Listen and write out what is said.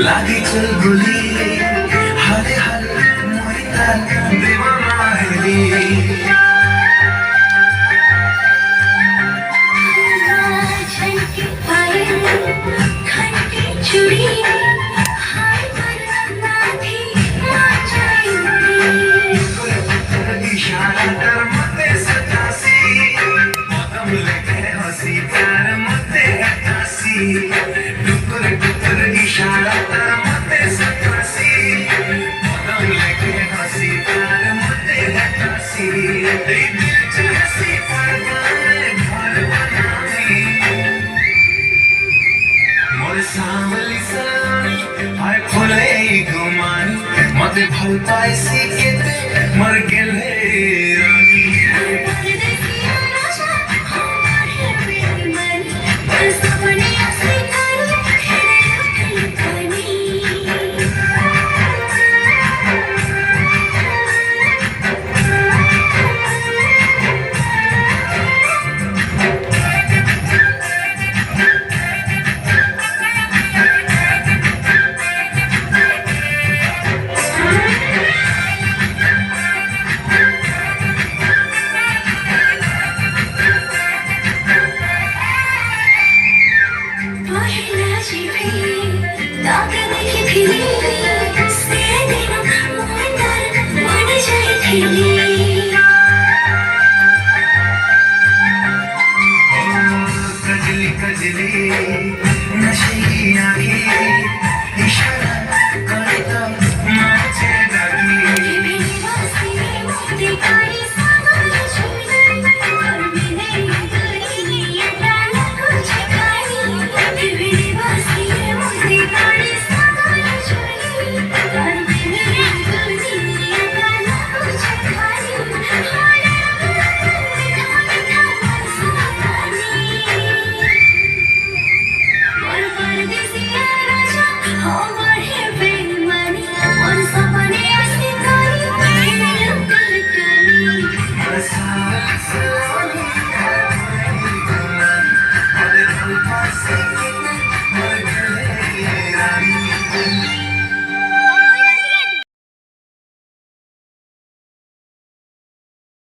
लागी चल गुली हाले हाल मोहिता दीवाना हेली झनके पायल खनके चूड़ी हाय बरसना थी माझ्या एवढी इशारा कर मते सतासी मौतम लेके हंसी प्यार मते हतासी टुकुर टुकुर इशारा कर मते सतासी मौतम लेके हंसी प्यार मते हतासी दिल जैसी परवाने घर बनाई मोर सावली सलामी हाय फुले घुमानी मते भल पाइसी